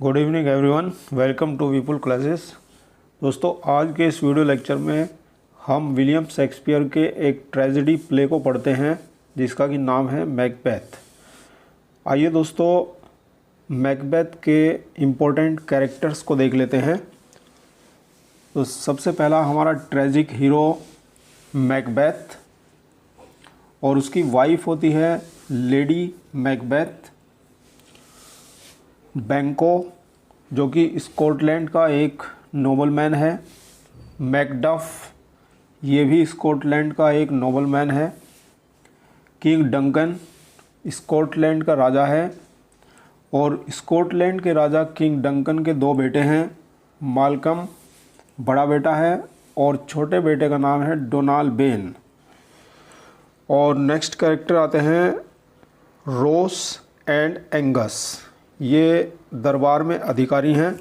Good evening everyone, welcome to Vipul classes. दोस्तों, आज के इस वीडियो लेक्चर में हम विलियम शेक्सपियर के एक ट्रेजेडी प्ले को पढ़ते हैं जिसका कि नाम है मैकबेथ। आइए दोस्तों, मैकबेथ के इम्पोर्टेंट कैरेक्टर्स को देख लेते हैं। तो सबसे पहला हमारा ट्रेजिक हीरो मैकबेथ और उसकी वाइफ होती है लेडी मैकबेथ। बैंको जो कि स्कॉटलैंड का एक नोबलमैन है। मैकडफ ये भी स्कॉटलैंड का एक नोबलमैन है। किंग डंकन स्कॉटलैंड का राजा है और स्कॉटलैंड के राजा किंग डंकन के दो बेटे हैं। मालकम बड़ा बेटा है और छोटे बेटे का नाम है डोनाल्ड बेन। और नेक्स्ट कैरेक्टर आते हैं रोस एंड एंगस, ये दरबार में अधिकारी हैं।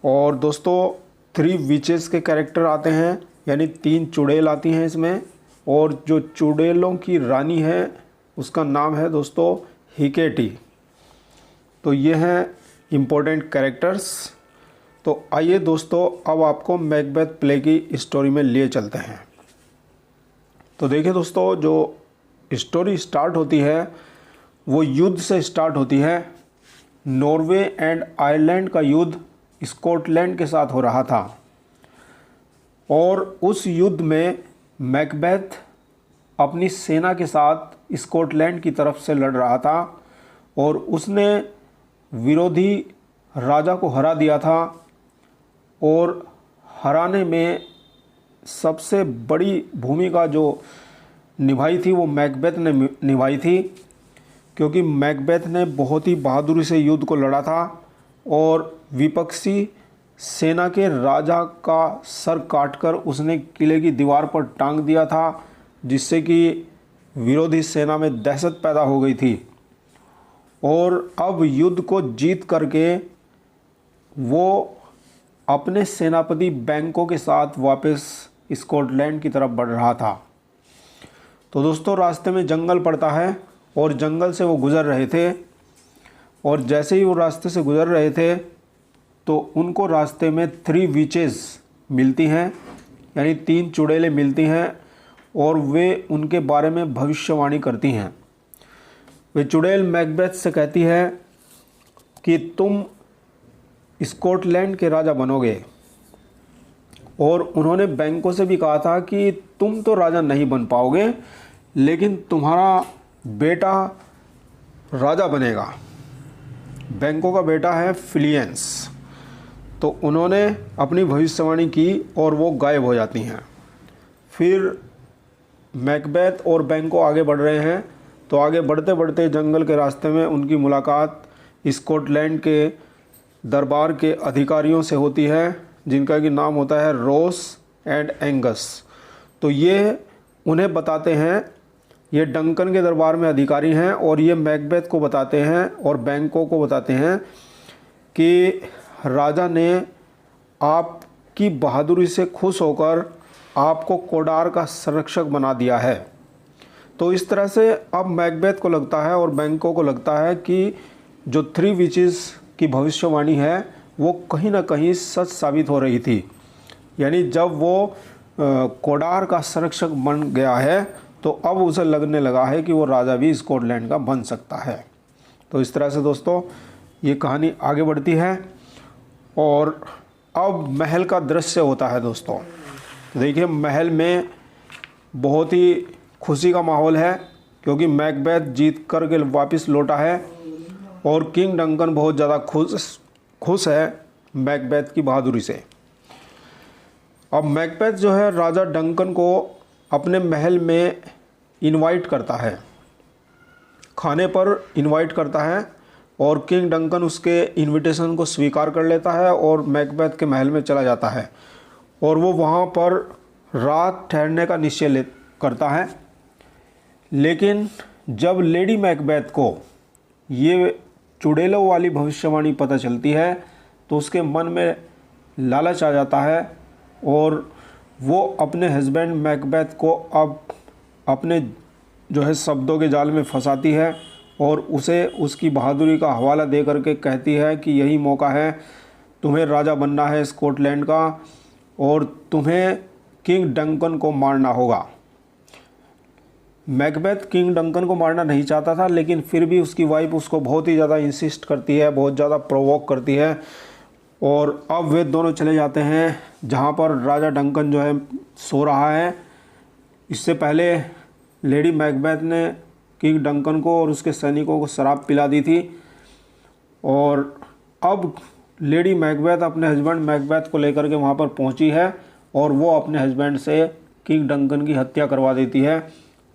और दोस्तों, 3 विचेस के कैरेक्टर आते हैं, यानी 3 चुड़ैल आती हैं इसमें। और जो चुड़ैलों की रानी है उसका नाम है दोस्तों हिकेटी। तो ये हैं इम्पोर्टेंट कैरेक्टर्स। तो आइए दोस्तों, अब आपको मैकबेथ प्ले की स्टोरी में लिए चलते हैं। तो देखिए दोस्तों, जो स्टोरी स्टार्ट होती है वो युद्ध से स्टार्ट होती है। नॉर्वे एंड आयरलैंड का युद्ध स्कॉटलैंड के साथ हो रहा था और उस युद्ध में मैकबेथ अपनी सेना के साथ स्कॉटलैंड की तरफ से लड़ रहा था और उसने विरोधी राजा को हरा दिया था। और हराने में सबसे बड़ी भूमिका जो निभाई थी वो मैकबेथ ने निभाई थी, क्योंकि मैकबेथ ने बहुत ही बहादुरी से युद्ध को लड़ा था और विपक्षी सेना के राजा का सर काटकर उसने किले की दीवार पर टांग दिया था, जिससे कि विरोधी सेना में दहशत पैदा हो गई थी। और अब युद्ध को जीत करके वो अपने सेनापति बैंको के साथ वापस स्कॉटलैंड की तरफ बढ़ रहा था। तो दोस्तों, रास्ते में जंगल पड़ता है और जंगल से वो गुज़र रहे थे। और जैसे ही वो रास्ते से गुज़र रहे थे तो उनको रास्ते में 3 विचेस मिलती हैं, यानी 3 चुड़ैलें मिलती हैं और वे उनके बारे में भविष्यवाणी करती हैं। वे चुड़ैल मैकबेथ से कहती है कि तुम स्कॉटलैंड के राजा बनोगे। और उन्होंने बैंको से भी कहा था कि तुम तो राजा नहीं बन पाओगे, लेकिन तुम्हारा बेटा राजा बनेगा। बैंको का बेटा है फिलियंस। तो उन्होंने अपनी भविष्यवाणी की और वो गायब हो जाती हैं। फिर मैकबेथ और बैंको आगे बढ़ रहे हैं। तो आगे बढ़ते बढ़ते जंगल के रास्ते में उनकी मुलाकात स्कॉटलैंड के दरबार के अधिकारियों से होती है, जिनका कि नाम होता है रोस एंड एंगस। तो ये उन्हें बताते हैं, ये डंकन के दरबार में अधिकारी हैं और ये मैकबेथ को बताते हैं और बैंको को बताते हैं कि राजा ने आपकी बहादुरी से खुश होकर आपको कोडार का संरक्षक बना दिया है। तो इस तरह से अब मैकबेथ को लगता है और बैंको को लगता है कि जो 3 विचेस की भविष्यवाणी है वो कहीं ना कहीं सच साबित हो रही थी। यानी जब वो कोडार का संरक्षक बन गया है तो अब उसे लगने लगा है कि वो राजा भी स्कॉटलैंड का बन सकता है। तो इस तरह से दोस्तों ये कहानी आगे बढ़ती है और अब महल का दृश्य होता है दोस्तों। तो देखिए, महल में बहुत ही खुशी का माहौल है, क्योंकि मैकबेथ जीत कर के वापस लौटा है और किंग डंकन बहुत ज़्यादा खुश है मैकबेथ की बहादुरी से। अब मैकबेथ जो है राजा डंकन को अपने महल में इनवाइट करता है, खाने पर इनवाइट करता है और किंग डंकन उसके इनविटेशन को स्वीकार कर लेता है और मैकबेथ के महल में चला जाता है और वो वहाँ पर रात ठहरने का निश्चय करता है। लेकिन जब लेडी मैकबेथ को ये चुड़ैलों वाली भविष्यवाणी पता चलती है तो उसके मन में लालच आ जाता है और वो अपने हस्बैंड मैकबेथ को अब अपने जो है शब्दों के जाल में फंसाती है और उसे उसकी बहादुरी का हवाला दे करके कहती है कि यही मौका है, तुम्हें राजा बनना है स्कॉटलैंड का और तुम्हें किंग डंकन को मारना होगा। मैकबेथ किंग डंकन को मारना नहीं चाहता था, लेकिन फिर भी उसकी वाइफ उसको बहुत ही ज़्यादा इंसिस्ट करती है, बहुत ज़्यादा प्रोवोक करती है और अब वे दोनों चले जाते हैं जहाँ पर राजा डंकन जो है सो रहा है। इससे पहले लेडी मैकबेथ ने किंग डंकन को और उसके सैनिकों को शराब पिला दी थी और अब लेडी मैकबेथ अपने हस्बैंड मैकबेथ को लेकर के वहाँ पर पहुँची है और वो अपने हस्बैंड से किंग डंकन की हत्या करवा देती है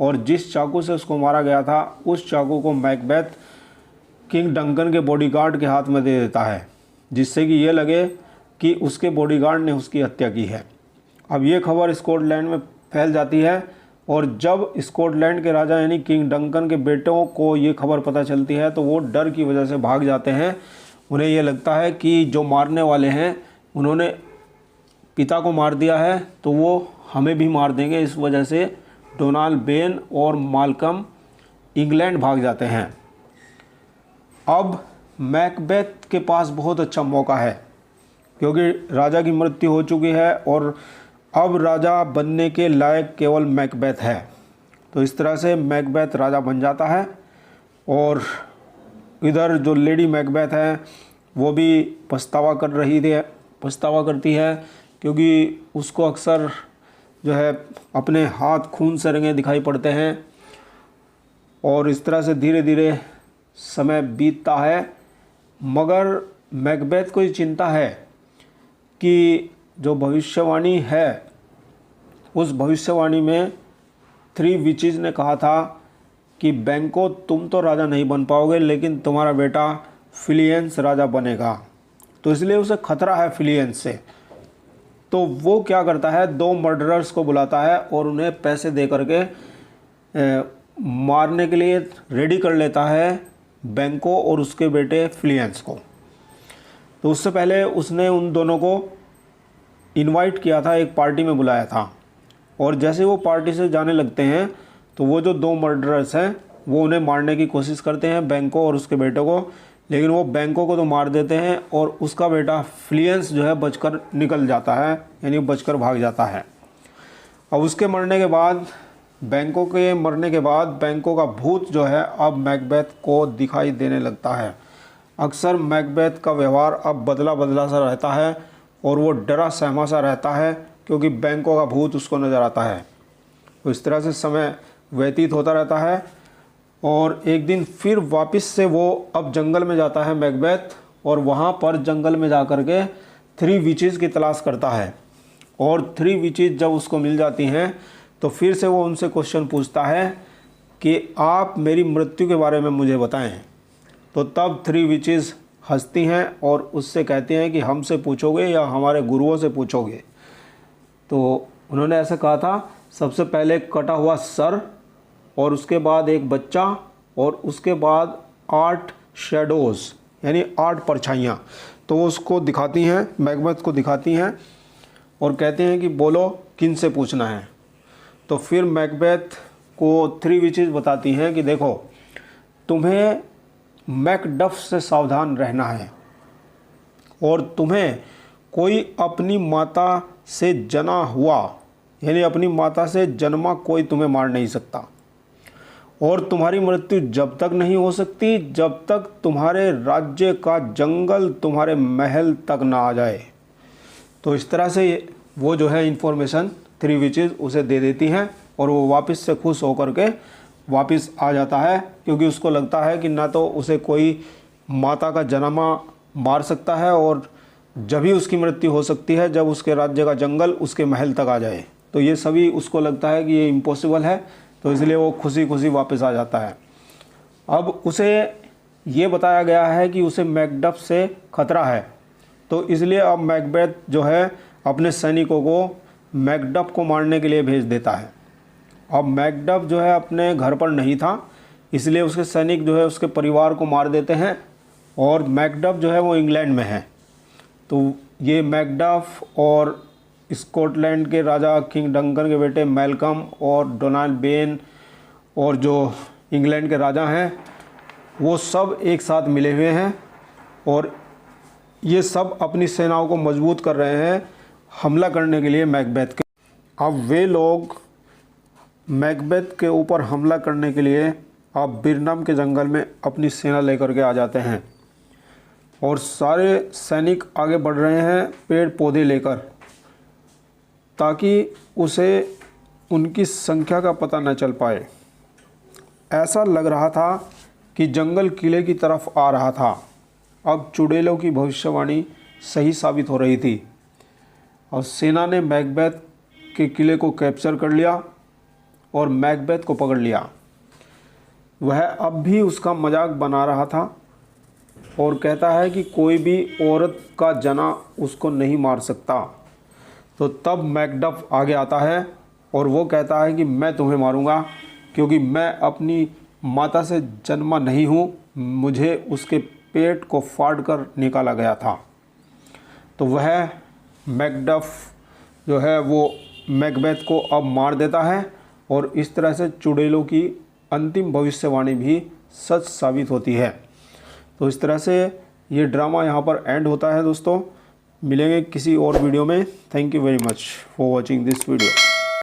और जिस चाकू से उसको मारा गया था उस चाकू को मैकबेथ किंग डंकन के बॉडीगार्ड के हाथ में दे देता है, जिससे कि ये लगे कि उसके बॉडीगार्ड ने उसकी हत्या की है। अब ये खबर स्कॉटलैंड में फैल जाती है और जब स्कॉटलैंड के राजा यानी किंग डंकन के बेटों को ये खबर पता चलती है तो वो डर की वजह से भाग जाते हैं। उन्हें ये लगता है कि जो मारने वाले हैं उन्होंने पिता को मार दिया है तो वो हमें भी मार देंगे। इस वजह से डोनाल्ड बेन और माल्कम इंग्लैंड भाग जाते हैं। अब मैकबेथ के पास बहुत अच्छा मौका है क्योंकि राजा की मृत्यु हो चुकी है और अब राजा बनने के लायक केवल मैकबेथ है। तो इस तरह से मैकबेथ राजा बन जाता है और इधर जो लेडी मैकबेथ है वो भी पछतावा करती है क्योंकि उसको अक्सर जो है अपने हाथ खून से रंगे दिखाई पड़ते हैं और इस तरह से धीरे धीरे समय बीतता है। मगर मैकबेथ को ये चिंता है कि जो भविष्यवाणी है उस भविष्यवाणी में 3 विचेस ने कहा था कि बैंको तुम तो राजा नहीं बन पाओगे लेकिन तुम्हारा बेटा फिलियंस राजा बनेगा। तो इसलिए उसे खतरा है फिलियंस से। तो वो क्या करता है, 2 मर्डरर्स को बुलाता है और उन्हें पैसे दे करके मारने के लिए रेडी कर लेता है बैंको और उसके बेटे फिलियंस को। तो उससे पहले उसने उन दोनों को इनवाइट किया था, एक पार्टी में बुलाया था और जैसे वो पार्टी से जाने लगते हैं तो वो जो 2 मर्डरर्स हैं वो उन्हें मारने की कोशिश करते हैं, बैंको और उसके बेटे को, लेकिन वो बैंको को तो मार देते हैं और उसका बेटा फिलियंस जो है बचकर निकल जाता है, यानी बचकर भाग जाता है। अब उसके मरने के बाद बैंको का भूत जो है अब मैकबेथ को दिखाई देने लगता है। अक्सर मैकबेथ का व्यवहार अब बदला सा रहता है और वो डरा सहमा सा रहता है क्योंकि बैंको का भूत उसको नज़र आता है। तो इस तरह से समय व्यतीत होता रहता है और एक दिन फिर वापस से वो अब जंगल में जाता है मैकबेथ और वहाँ पर जंगल में जा कर के 3 विचेस की तलाश करता है और 3 विचेस जब उसको मिल जाती हैं तो फिर से वो उनसे क्वेश्चन पूछता है कि आप मेरी मृत्यु के बारे में मुझे बताएं। तो तब 3 विचेस हंसती हैं और उससे कहती हैं कि हमसे पूछोगे या हमारे गुरुओं से पूछोगे। तो उन्होंने ऐसा कहा था, सबसे पहले कटा हुआ सर और उसके बाद एक बच्चा और उसके बाद 8 शैडोज़ यानी 8 परछाइयाँ। तो वो उसको दिखाती हैं, मैकबेथ को दिखाती हैं और कहते हैं कि बोलो किन से पूछना है। तो फिर मैकबेथ को 3 विचेस बताती हैं कि देखो तुम्हें मैकडफ से सावधान रहना है और तुम्हें कोई अपनी माता से जना हुआ यानी अपनी माता से जन्मा कोई तुम्हें मार नहीं सकता और तुम्हारी मृत्यु जब तक नहीं हो सकती जब तक तुम्हारे राज्य का जंगल तुम्हारे महल तक ना आ जाए। तो इस तरह से वो जो है इन्फॉर्मेशन 3 विचेस उसे दे देती हैं और वो वापस से खुश होकर के वापस आ जाता है क्योंकि उसको लगता है कि ना तो उसे कोई माता का जन्मा मार सकता है और जब ही उसकी मृत्यु हो सकती है जब उसके राज्य का जंगल उसके महल तक आ जाए। तो ये सभी उसको लगता है कि ये इम्पॉसिबल है, तो इसलिए वो खुशी खुशी वापस आ जाता है। अब उसे ये बताया गया है कि उसे मैकडफ से खतरा है, तो इसलिए अब मैकबेथ जो है अपने सैनिकों को मैकडफ को मारने के लिए भेज देता है। अब मैकडफ जो है अपने घर पर नहीं था, इसलिए उसके सैनिक जो है उसके परिवार को मार देते हैं और मैकडफ जो है वो इंग्लैंड में है। तो ये मैकडफ और स्कॉटलैंड के राजा किंग डंकन के बेटे मैल्कम और डोनाल्ड बेन और जो इंग्लैंड के राजा हैं वो सब एक साथ मिले हुए हैं और ये सब अपनी सेनाओं को मजबूत कर रहे हैं हमला करने के लिए मैकबेथ के। अब वे लोग मैकबेथ के ऊपर हमला करने के लिए अब बिरनम के जंगल में अपनी सेना लेकर के आ जाते हैं और सारे सैनिक आगे बढ़ रहे हैं पेड़ पौधे लेकर, ताकि उसे उनकी संख्या का पता न चल पाए। ऐसा लग रहा था कि जंगल किले की तरफ आ रहा था। अब चुड़ैलों की भविष्यवाणी सही साबित हो रही थी और सेना ने मैकबेथ के किले को कैप्चर कर लिया और मैकबेथ को पकड़ लिया। वह अब भी उसका मजाक बना रहा था और कहता है कि कोई भी औरत का जना उसको नहीं मार सकता। तो तब मैकडफ आगे आता है और वो कहता है कि मैं तुम्हें मारूंगा, क्योंकि मैं अपनी माता से जन्मा नहीं हूँ, मुझे उसके पेट को फाड़ कर निकाला गया था। तो वह मैकडफ जो है वो मैकबेथ को अब मार देता है और इस तरह से चुड़ैलों की अंतिम भविष्यवाणी भी सच साबित होती है। तो इस तरह से ये ड्रामा यहाँ पर एंड होता है दोस्तों। मिलेंगे किसी और वीडियो में। Thank you very much for watching this video.